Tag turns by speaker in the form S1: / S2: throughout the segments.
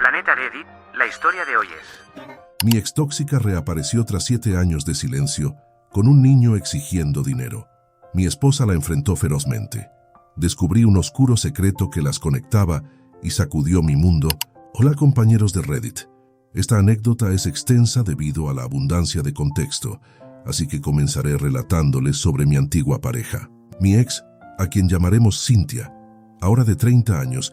S1: Planeta Reddit, la historia de hoy es...
S2: Mi ex tóxica reapareció tras 7 años de silencio, con un niño exigiendo dinero. Mi esposa la enfrentó ferozmente. Descubrí un oscuro secreto que las conectaba y sacudió mi mundo. Hola compañeros de Reddit. Esta anécdota es extensa debido a la abundancia de contexto, así que comenzaré relatándoles sobre mi antigua pareja. Mi ex, a quien llamaremos Cynthia, ahora de 30 años,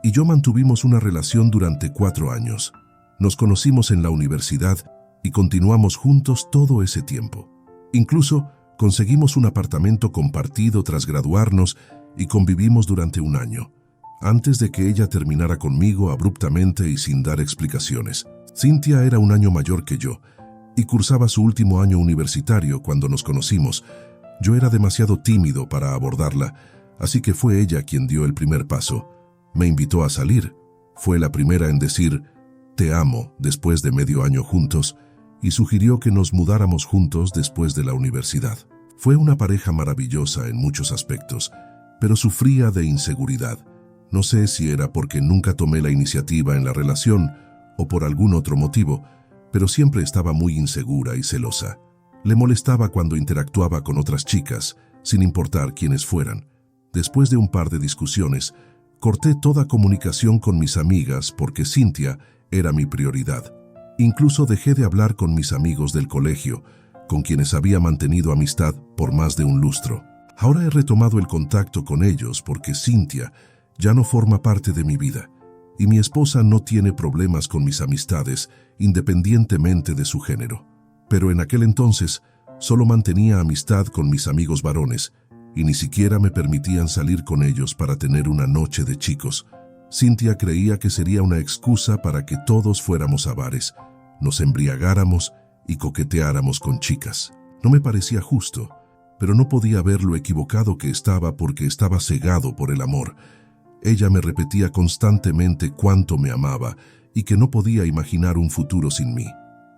S2: y yo mantuvimos una relación durante 4 años. Nos conocimos en la universidad y continuamos juntos todo ese tiempo. Incluso conseguimos un apartamento compartido tras graduarnos y convivimos durante 1 año, antes de que ella terminara conmigo abruptamente y sin dar explicaciones. Cynthia era 1 año mayor que yo y cursaba su último año universitario cuando nos conocimos. Yo era demasiado tímido para abordarla, así que fue ella quien dio el primer paso. Me invitó a salir. Fue la primera en decir «te amo» después de medio año juntos y sugirió que nos mudáramos juntos después de la universidad. Fue una pareja maravillosa en muchos aspectos, pero sufría de inseguridad. No sé si era porque nunca tomé la iniciativa en la relación o por algún otro motivo, pero siempre estaba muy insegura y celosa. Le molestaba cuando interactuaba con otras chicas, sin importar quiénes fueran. Después de un par de discusiones, corté toda comunicación con mis amigas porque Cynthia era mi prioridad. Incluso dejé de hablar con mis amigos del colegio, con quienes había mantenido amistad por más de un lustro. Ahora he retomado el contacto con ellos porque Cynthia ya no forma parte de mi vida, y mi esposa no tiene problemas con mis amistades, independientemente de su género. Pero en aquel entonces solo mantenía amistad con mis amigos varones, y ni siquiera me permitían salir con ellos para tener una noche de chicos. Cynthia creía que sería una excusa para que todos fuéramos a bares, nos embriagáramos y coqueteáramos con chicas. No me parecía justo, pero no podía ver lo equivocado que estaba porque estaba cegado por el amor. Ella me repetía constantemente cuánto me amaba y que no podía imaginar un futuro sin mí.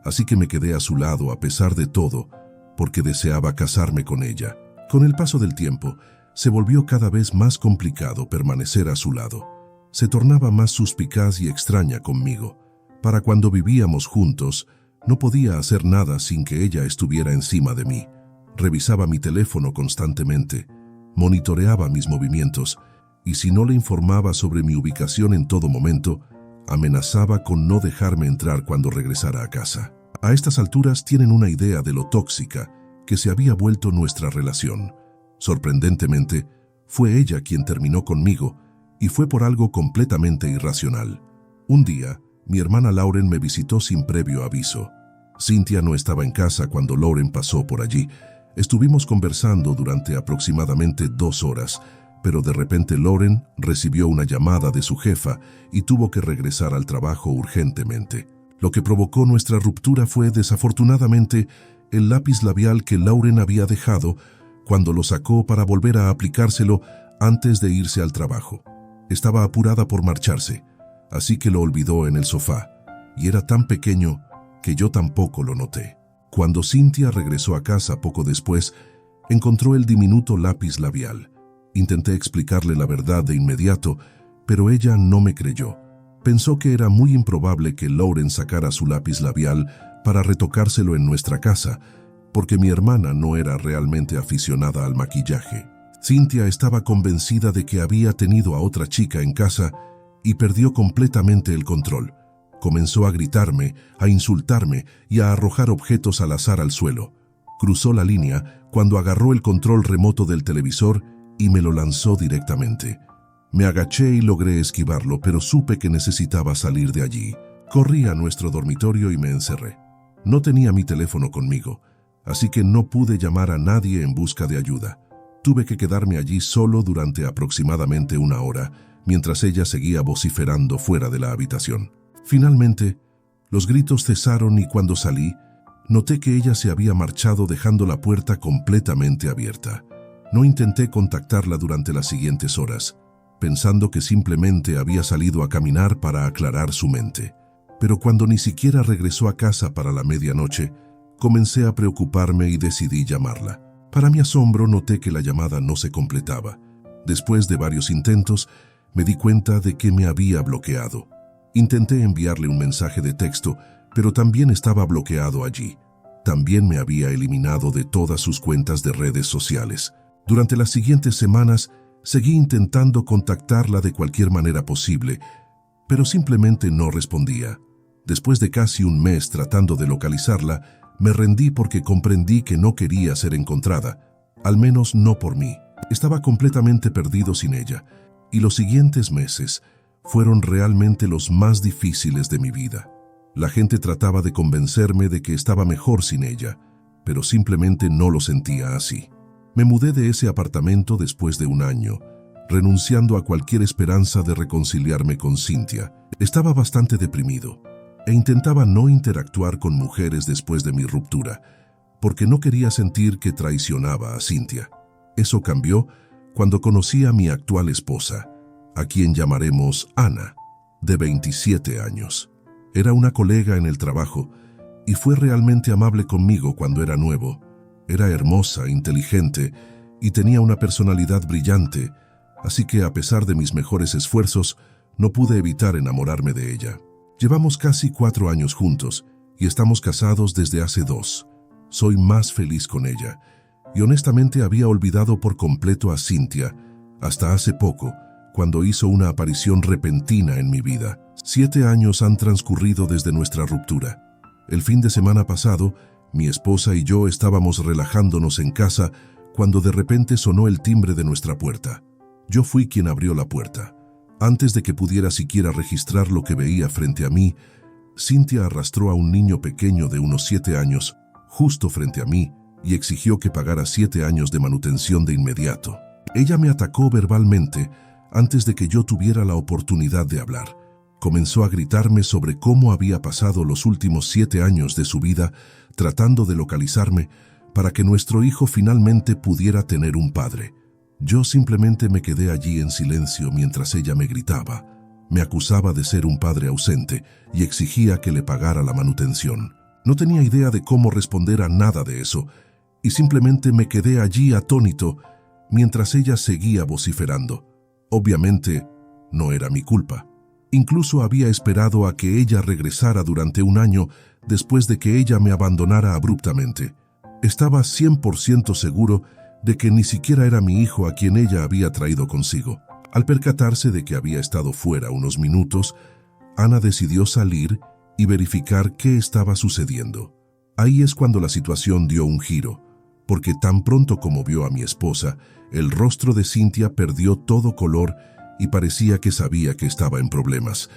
S2: Así que me quedé a su lado a pesar de todo, porque deseaba casarme con ella. Con el paso del tiempo, se volvió cada vez más complicado permanecer a su lado. Se tornaba más suspicaz y extraña conmigo. Para cuando vivíamos juntos, no podía hacer nada sin que ella estuviera encima de mí. Revisaba mi teléfono constantemente, monitoreaba mis movimientos, y si no le informaba sobre mi ubicación en todo momento, amenazaba con no dejarme entrar cuando regresara a casa. A estas alturas tienen una idea de lo tóxica que se había vuelto nuestra relación. Sorprendentemente, fue ella quien terminó conmigo, y fue por algo completamente irracional. Un día, mi hermana Lauren me visitó sin previo aviso. Cynthia no estaba en casa cuando Lauren pasó por allí. Estuvimos conversando durante aproximadamente 2 horas, pero de repente Lauren recibió una llamada de su jefa y tuvo que regresar al trabajo urgentemente. Lo que provocó nuestra ruptura fue, desafortunadamente, el lápiz labial que Lauren había dejado cuando lo sacó para volver a aplicárselo antes de irse al trabajo. Estaba apurada por marcharse, así que lo olvidó en el sofá, y era tan pequeño que yo tampoco lo noté. Cuando Cynthia regresó a casa poco después, encontró el diminuto lápiz labial. Intenté explicarle la verdad de inmediato, pero ella no me creyó. Pensó que era muy improbable que Lauren sacara su lápiz labial para retocárselo en nuestra casa, porque mi hermana no era realmente aficionada al maquillaje. Cynthia estaba convencida de que había tenido a otra chica en casa y perdió completamente el control. Comenzó a gritarme, a insultarme y a arrojar objetos al azar al suelo. Cruzó la línea cuando agarró el control remoto del televisor y me lo lanzó directamente. Me agaché y logré esquivarlo, pero supe que necesitaba salir de allí. Corrí a nuestro dormitorio y me encerré. No tenía mi teléfono conmigo, así que no pude llamar a nadie en busca de ayuda. Tuve que quedarme allí solo durante aproximadamente 1 hora, mientras ella seguía vociferando fuera de la habitación. Finalmente, los gritos cesaron y cuando salí, noté que ella se había marchado dejando la puerta completamente abierta. No intenté contactarla durante las siguientes horas, pensando que simplemente había salido a caminar para aclarar su mente. Pero cuando ni siquiera regresó a casa para la medianoche, comencé a preocuparme y decidí llamarla. Para mi asombro, noté que la llamada no se completaba. Después de varios intentos, me di cuenta de que me había bloqueado. Intenté enviarle un mensaje de texto, pero también estaba bloqueado allí. También me había eliminado de todas sus cuentas de redes sociales. Durante las siguientes semanas, seguí intentando contactarla de cualquier manera posible, pero simplemente no respondía. Después de casi un mes tratando de localizarla, me rendí porque comprendí que no quería ser encontrada, al menos no por mí. Estaba completamente perdido sin ella, y los siguientes meses fueron realmente los más difíciles de mi vida. La gente trataba de convencerme de que estaba mejor sin ella, pero simplemente no lo sentía así. Me mudé de ese apartamento después de un año, renunciando a cualquier esperanza de reconciliarme con Cynthia. Estaba bastante deprimido e intentaba no interactuar con mujeres después de mi ruptura, porque no quería sentir que traicionaba a Cynthia. Eso cambió cuando conocí a mi actual esposa, a quien llamaremos Ana, de 27 años. Era una colega en el trabajo y fue realmente amable conmigo cuando era nuevo. Era hermosa, inteligente y tenía una personalidad brillante, así que a pesar de mis mejores esfuerzos, no pude evitar enamorarme de ella. Llevamos casi 4 años juntos y estamos casados desde hace 2. Soy más feliz con ella y honestamente había olvidado por completo a Cynthia hasta hace poco, cuando hizo una aparición repentina en mi vida. 7 años han transcurrido desde nuestra ruptura. El fin de semana pasado, mi esposa y yo estábamos relajándonos en casa cuando de repente sonó el timbre de nuestra puerta. Yo fui quien abrió la puerta. Antes de que pudiera siquiera registrar lo que veía frente a mí, Cynthia arrastró a un niño pequeño de unos 7 años justo frente a mí y exigió que pagara 7 años de manutención de inmediato. Ella me atacó verbalmente antes de que yo tuviera la oportunidad de hablar. Comenzó a gritarme sobre cómo había pasado los últimos 7 años de su vida tratando de localizarme para que nuestro hijo finalmente pudiera tener un padre. Yo simplemente me quedé allí en silencio mientras ella me gritaba. Me acusaba de ser un padre ausente y exigía que le pagara la manutención. No tenía idea de cómo responder a nada de eso y simplemente me quedé allí atónito mientras ella seguía vociferando. Obviamente, no era mi culpa. Incluso había esperado a que ella regresara durante un año después de que ella me abandonara abruptamente. Estaba 100% seguro de que ni siquiera era mi hijo a quien ella había traído consigo. Al percatarse de que había estado fuera unos minutos, Ana decidió salir y verificar qué estaba sucediendo. Ahí es cuando la situación dio un giro, porque tan pronto como vio a mi esposa, el rostro de Cynthia perdió todo color y parecía que sabía que estaba en problemas.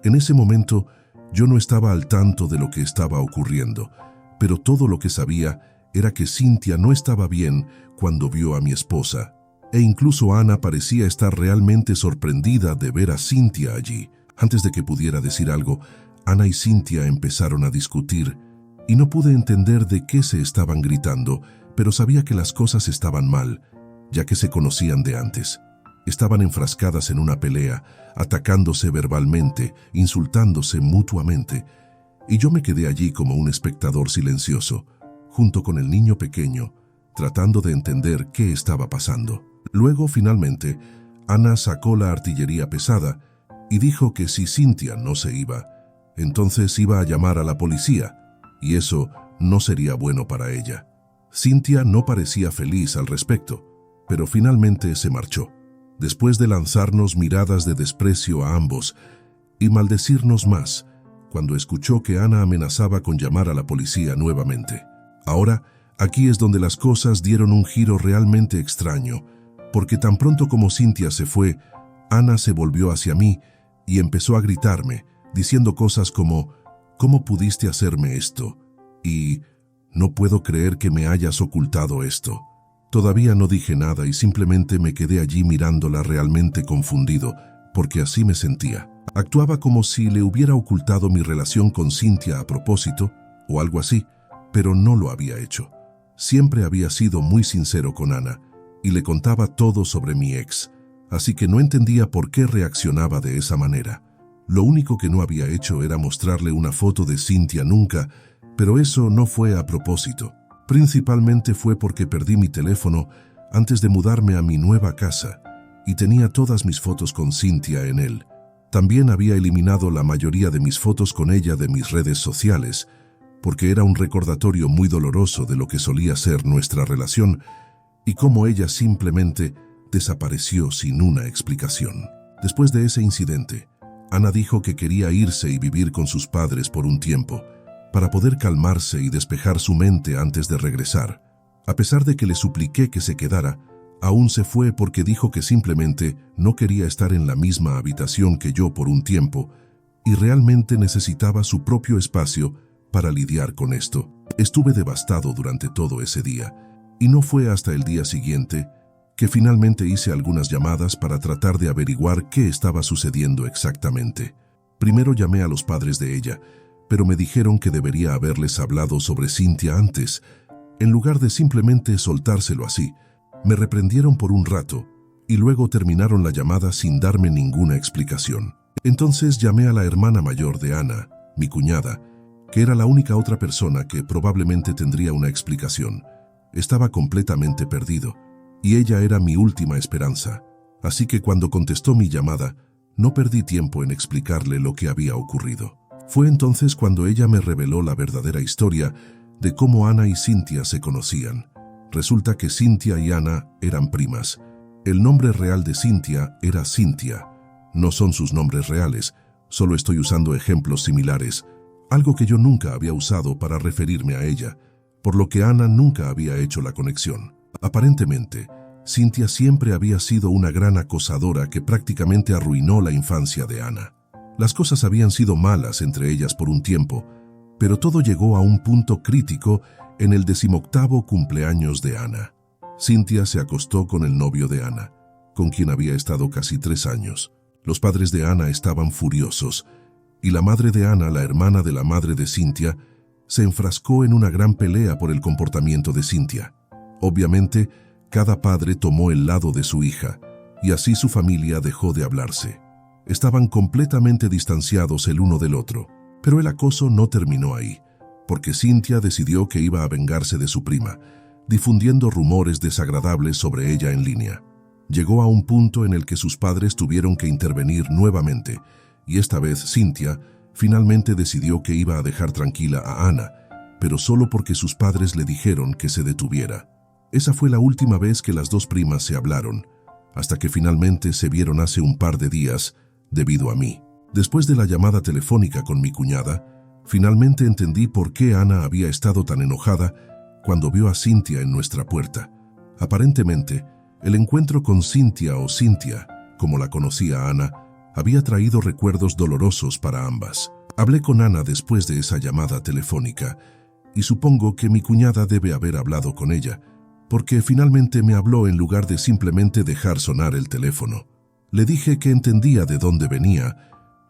S2: En ese momento, yo no estaba al tanto de lo que estaba ocurriendo, pero todo lo que sabía era que Cynthia no estaba bien cuando vio a mi esposa, e incluso Ana parecía estar realmente sorprendida de ver a Cynthia allí. Antes de que pudiera decir algo, Ana y Cynthia empezaron a discutir, y no pude entender de qué se estaban gritando, pero sabía que las cosas estaban mal, ya que se conocían de antes. Estaban enfrascadas en una pelea, atacándose verbalmente, insultándose mutuamente, y yo me quedé allí como un espectador silencioso, junto con el niño pequeño, tratando de entender qué estaba pasando. Luego, finalmente, Ana sacó la artillería pesada y dijo que si Cynthia no se iba, entonces iba a llamar a la policía, y eso no sería bueno para ella. Cynthia no parecía feliz al respecto, pero finalmente se marchó, después de lanzarnos miradas de desprecio a ambos y maldecirnos más, cuando escuchó que Ana amenazaba con llamar a la policía nuevamente. Ahora, aquí es donde las cosas dieron un giro realmente extraño, porque tan pronto como Cynthia se fue, Ana se volvió hacia mí y empezó a gritarme, diciendo cosas como, ¿cómo pudiste hacerme esto? Y, no puedo creer que me hayas ocultado esto. Todavía no dije nada y simplemente me quedé allí mirándola realmente confundido, porque así me sentía. Actuaba como si le hubiera ocultado mi relación con Cynthia a propósito, o algo así, pero no lo había hecho. Siempre había sido muy sincero con Ana, y le contaba todo sobre mi ex, así que no entendía por qué reaccionaba de esa manera. Lo único que no había hecho era mostrarle una foto de Cynthia nunca, pero eso no fue a propósito. Principalmente fue porque perdí mi teléfono antes de mudarme a mi nueva casa y tenía todas mis fotos con Cynthia en él. También había eliminado la mayoría de mis fotos con ella de mis redes sociales, porque era un recordatorio muy doloroso de lo que solía ser nuestra relación y cómo ella simplemente desapareció sin una explicación. Después de ese incidente, Ana dijo que quería irse y vivir con sus padres por un tiempo, para poder calmarse y despejar su mente antes de regresar. A pesar de que le supliqué que se quedara, aún se fue porque dijo que simplemente no quería estar en la misma habitación que yo por un tiempo y realmente necesitaba su propio espacio para lidiar con esto. Estuve devastado durante todo ese día y no fue hasta el día siguiente que finalmente hice algunas llamadas para tratar de averiguar qué estaba sucediendo exactamente. Primero llamé a los padres de ella, pero me dijeron que debería haberles hablado sobre Cynthia antes, en lugar de simplemente soltárselo así. Me reprendieron por un rato y luego terminaron la llamada sin darme ninguna explicación. Entonces llamé a la hermana mayor de Ana, mi cuñada, que era la única otra persona que probablemente tendría una explicación. Estaba completamente perdido y ella era mi última esperanza, así que cuando contestó mi llamada, no perdí tiempo en explicarle lo que había ocurrido. Fue entonces cuando ella me reveló la verdadera historia de cómo Ana y Cynthia se conocían. Resulta que Cynthia y Ana eran primas. El nombre real de Cynthia era Cynthia. No son sus nombres reales, solo estoy usando ejemplos similares, algo que yo nunca había usado para referirme a ella, por lo que Ana nunca había hecho la conexión. Aparentemente, Cynthia siempre había sido una gran acosadora que prácticamente arruinó la infancia de Ana. Las cosas habían sido malas entre ellas por un tiempo, pero todo llegó a un punto crítico en el 18º cumpleaños de Ana. Cynthia se acostó con el novio de Ana, con quien había estado casi 3 años. Los padres de Ana estaban furiosos, y la madre de Ana, la hermana de la madre de Cynthia, se enfrascó en una gran pelea por el comportamiento de Cynthia. Obviamente, cada padre tomó el lado de su hija, y así su familia dejó de hablarse. Estaban completamente distanciados el uno del otro, pero el acoso no terminó ahí, porque Cynthia decidió que iba a vengarse de su prima, difundiendo rumores desagradables sobre ella en línea. Llegó a un punto en el que sus padres tuvieron que intervenir nuevamente, y esta vez Cynthia finalmente decidió que iba a dejar tranquila a Ana, pero solo porque sus padres le dijeron que se detuviera. Esa fue la última vez que las dos primas se hablaron, hasta que finalmente se vieron hace un par de días, debido a mí. Después de la llamada telefónica con mi cuñada, finalmente entendí por qué Ana había estado tan enojada cuando vio a Cynthia en nuestra puerta. Aparentemente, el encuentro con Cynthia o Cynthia, como la conocía Ana, había traído recuerdos dolorosos para ambas. Hablé con Ana después de esa llamada telefónica, y supongo que mi cuñada debe haber hablado con ella, porque finalmente me habló en lugar de simplemente dejar sonar el teléfono. Le dije que entendía de dónde venía,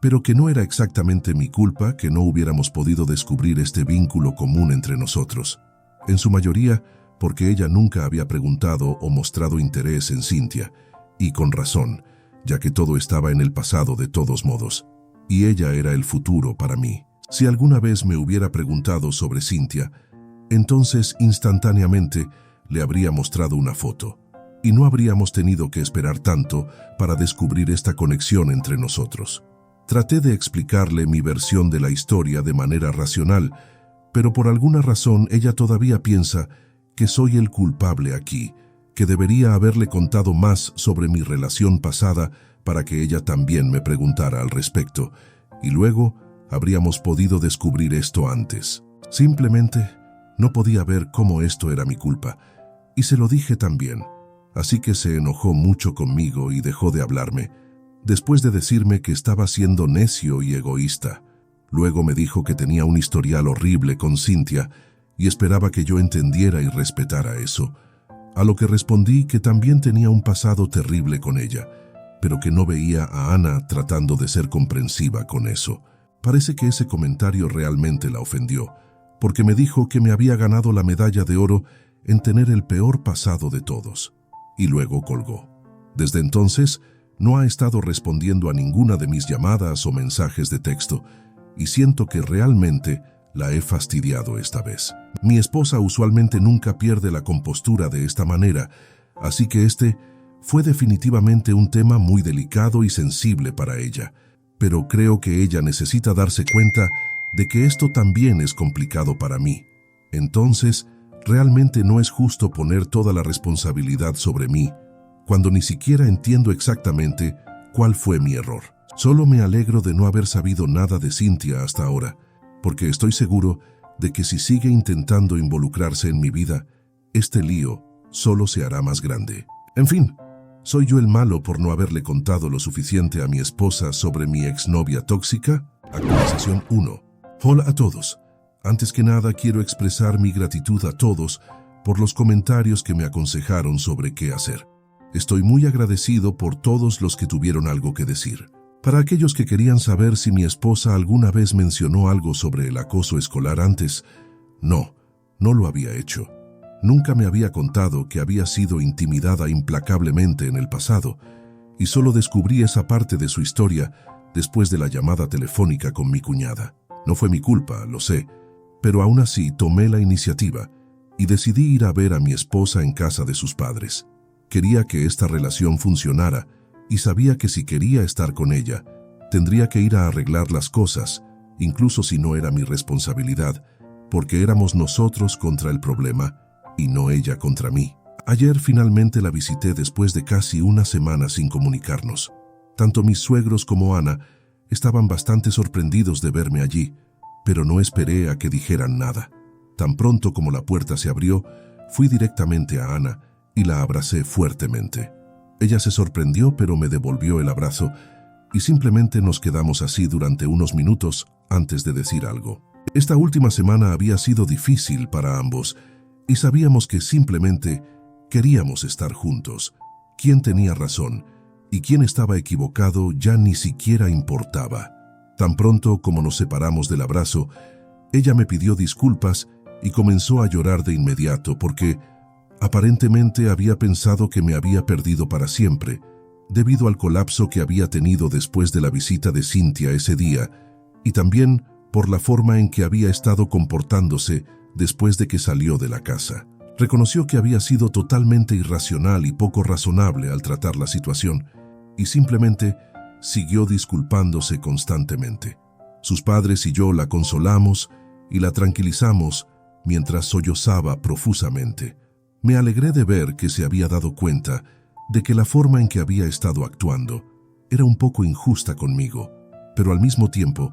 S2: pero que no era exactamente mi culpa que no hubiéramos podido descubrir este vínculo común entre nosotros. En su mayoría, porque ella nunca había preguntado o mostrado interés en Cynthia, y con razón, ya que todo estaba en el pasado de todos modos, y ella era el futuro para mí. Si alguna vez me hubiera preguntado sobre Cynthia, entonces instantáneamente le habría mostrado una foto, y no habríamos tenido que esperar tanto para descubrir esta conexión entre nosotros. Traté de explicarle mi versión de la historia de manera racional, pero por alguna razón ella todavía piensa que soy el culpable aquí, que debería haberle contado más sobre mi relación pasada para que ella también me preguntara al respecto, y luego habríamos podido descubrir esto antes. Simplemente no podía ver cómo esto era mi culpa, y se lo dije también, así que se enojó mucho conmigo y dejó de hablarme, después de decirme que estaba siendo necio y egoísta. Luego me dijo que tenía un historial horrible con Cynthia y esperaba que yo entendiera y respetara eso, a lo que respondí que también tenía un pasado terrible con ella, pero que no veía a Ana tratando de ser comprensiva con eso. Parece que ese comentario realmente la ofendió, porque me dijo que me había ganado la medalla de oro en tener el peor pasado de todos, y luego colgó. Desde entonces, no ha estado respondiendo a ninguna de mis llamadas o mensajes de texto, y siento que realmente la he fastidiado esta vez. Mi esposa usualmente nunca pierde la compostura de esta manera, así que este fue definitivamente un tema muy delicado y sensible para ella, pero creo que ella necesita darse cuenta de que esto también es complicado para mí. Entonces, realmente no es justo poner toda la responsabilidad sobre mí, cuando ni siquiera entiendo exactamente cuál fue mi error. Solo me alegro de no haber sabido nada de Cynthia hasta ahora, porque estoy seguro de que si sigue intentando involucrarse en mi vida, este lío solo se hará más grande. En fin, ¿soy yo el malo por no haberle contado lo suficiente a mi esposa sobre mi exnovia tóxica? Actualización 1. Hola a todos. Antes que nada quiero expresar mi gratitud a todos por los comentarios que me aconsejaron sobre qué hacer. Estoy muy agradecido por todos los que tuvieron algo que decir. Para aquellos que querían saber si mi esposa alguna vez mencionó algo sobre el acoso escolar antes, no lo había hecho. Nunca me había contado que había sido intimidada implacablemente en el pasado, y solo descubrí esa parte de su historia después de la llamada telefónica con mi cuñada. No fue mi culpa, lo sé, pero aún así tomé la iniciativa y decidí ir a ver a mi esposa en casa de sus padres. Quería que esta relación funcionara y sabía que si quería estar con ella, tendría que ir a arreglar las cosas, incluso si no era mi responsabilidad, porque éramos nosotros contra el problema y no ella contra mí. Ayer finalmente la visité después de casi una semana sin comunicarnos. Tanto mis suegros como Ana estaban bastante sorprendidos de verme allí, pero no esperé a que dijeran nada. Tan pronto como la puerta se abrió, fui directamente a Ana y la abracé fuertemente. Ella se sorprendió, pero me devolvió el abrazo y simplemente nos quedamos así durante unos minutos antes de decir algo. Esta última semana había sido difícil para ambos y sabíamos que simplemente queríamos estar juntos. Quién tenía razón y quién estaba equivocado ya ni siquiera importaba. Tan pronto como nos separamos del abrazo, ella me pidió disculpas y comenzó a llorar de inmediato porque aparentemente había pensado que me había perdido para siempre, debido al colapso que había tenido después de la visita de Cynthia ese día, y también por la forma en que había estado comportándose después de que salió de la casa. Reconoció que había sido totalmente irracional y poco razonable al tratar la situación, y simplemente siguió disculpándose constantemente. Sus padres y yo la consolamos y la tranquilizamos mientras sollozaba profusamente. Me alegré de ver que se había dado cuenta de que la forma en que había estado actuando era un poco injusta conmigo, pero al mismo tiempo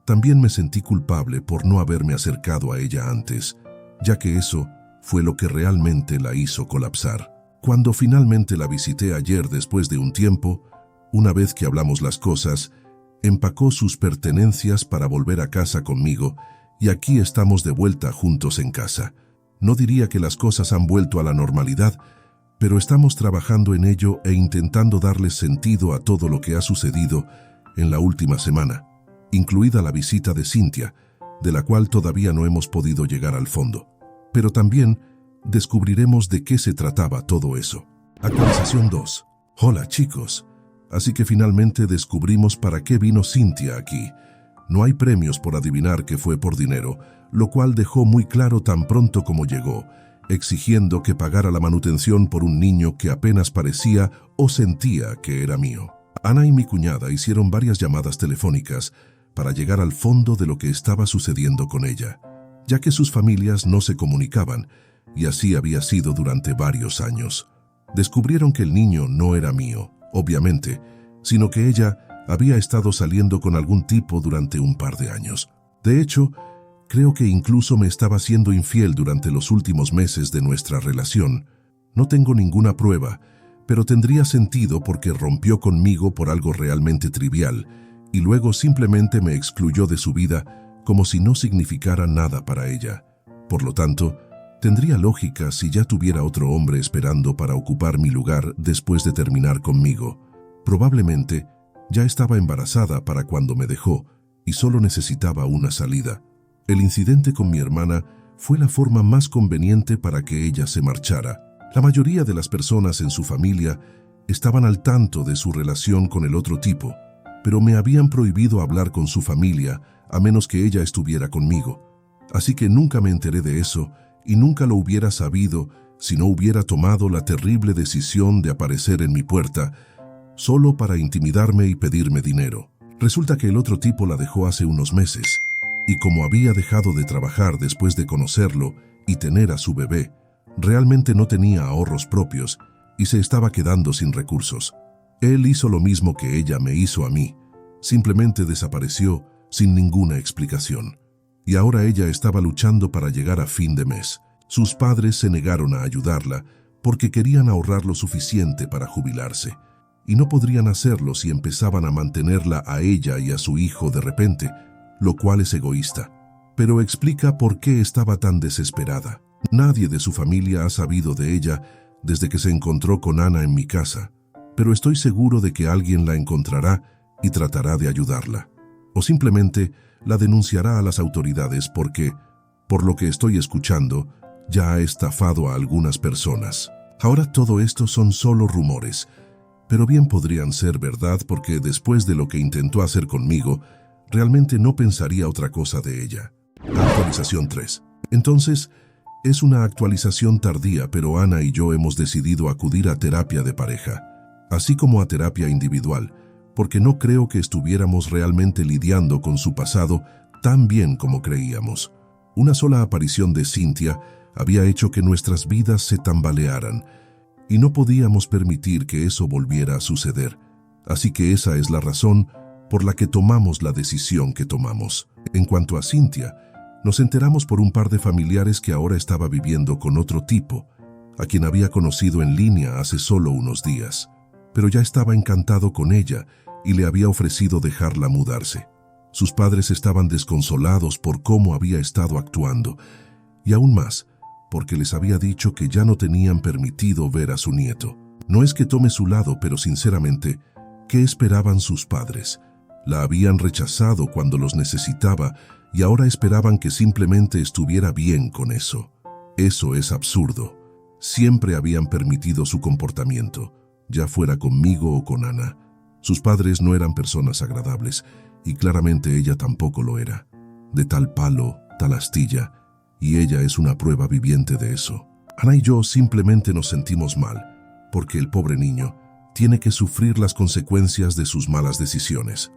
S2: también me sentí culpable por no haberme acercado a ella antes, ya que eso fue lo que realmente la hizo colapsar. Cuando finalmente la visité ayer después de un tiempo, una vez que hablamos las cosas, empacó sus pertenencias para volver a casa conmigo y aquí estamos de vuelta juntos en casa. No diría que las cosas han vuelto a la normalidad, pero estamos trabajando en ello e intentando darle sentido a todo lo que ha sucedido en la última semana, incluida la visita de Cynthia, de la cual todavía no hemos podido llegar al fondo. Pero también descubriremos de qué se trataba todo eso. Actualización 2. Hola chicos. Así que finalmente descubrimos para qué vino Cynthia aquí. No hay premios por adivinar que fue por dinero, lo cual dejó muy claro tan pronto como llegó, exigiendo que pagara la manutención por un niño que apenas parecía o sentía que era mío. Ana y mi cuñada hicieron varias llamadas telefónicas para llegar al fondo de lo que estaba sucediendo con ella, ya que sus familias no se comunicaban, y así había sido durante varios años. Descubrieron que el niño no era mío, obviamente, sino que ella había estado saliendo con algún tipo durante un par de años. De hecho, creo que incluso me estaba siendo infiel durante los últimos meses de nuestra relación. No tengo ninguna prueba, pero tendría sentido porque rompió conmigo por algo realmente trivial y luego simplemente me excluyó de su vida como si no significara nada para ella. Por lo tanto, tendría lógica si ya tuviera otro hombre esperando para ocupar mi lugar después de terminar conmigo. Probablemente ya estaba embarazada para cuando me dejó y solo necesitaba una salida. El incidente con mi hermana fue la forma más conveniente para que ella se marchara. La mayoría de las personas en su familia estaban al tanto de su relación con el otro tipo, pero me habían prohibido hablar con su familia a menos que ella estuviera conmigo. Así que nunca me enteré de eso y nunca lo hubiera sabido si no hubiera tomado la terrible decisión de aparecer en mi puerta solo para intimidarme y pedirme dinero. Resulta que el otro tipo la dejó hace unos meses, y como había dejado de trabajar después de conocerlo y tener a su bebé, realmente no tenía ahorros propios y se estaba quedando sin recursos. Él hizo lo mismo que ella me hizo a mí, simplemente desapareció sin ninguna explicación. Y ahora ella estaba luchando para llegar a fin de mes. Sus padres se negaron a ayudarla porque querían ahorrar lo suficiente para jubilarse, y no podrían hacerlo si empezaban a mantenerla a ella y a su hijo de repente, lo cual es egoísta. Pero explica por qué estaba tan desesperada. Nadie de su familia ha sabido de ella desde que se encontró con Ana en mi casa, pero estoy seguro de que alguien la encontrará y tratará de ayudarla. O simplemente la denunciará a las autoridades porque, por lo que estoy escuchando, ya ha estafado a algunas personas. Ahora todo esto son solo rumores, pero bien podrían ser verdad porque después de lo que intentó hacer conmigo, realmente no pensaría otra cosa de ella. Actualización 3. Entonces, es una actualización tardía, pero Ana y yo hemos decidido acudir a terapia de pareja, así como a terapia individual, porque no creo que estuviéramos realmente lidiando con su pasado tan bien como creíamos. Una sola aparición de Cynthia había hecho que nuestras vidas se tambalearan, y no podíamos permitir que eso volviera a suceder. Así que esa es la razón por la que tomamos la decisión que tomamos. En cuanto a Cynthia, nos enteramos por un par de familiares que ahora estaba viviendo con otro tipo, a quien había conocido en línea hace solo unos días, pero ya estaba encantado con ella y le había ofrecido dejarla mudarse. Sus padres estaban desconsolados por cómo había estado actuando, y aún más, porque les había dicho que ya no tenían permitido ver a su nieto. No es que tome su lado, pero sinceramente, ¿qué esperaban sus padres? La habían rechazado cuando los necesitaba y ahora esperaban que simplemente estuviera bien con eso. Eso es absurdo. Siempre habían permitido su comportamiento, ya fuera conmigo o con Ana. Sus padres no eran personas agradables y claramente ella tampoco lo era. De tal palo, tal astilla, y ella es una prueba viviente de eso. Ana y yo simplemente nos sentimos mal, porque el pobre niño tiene que sufrir las consecuencias de sus malas decisiones.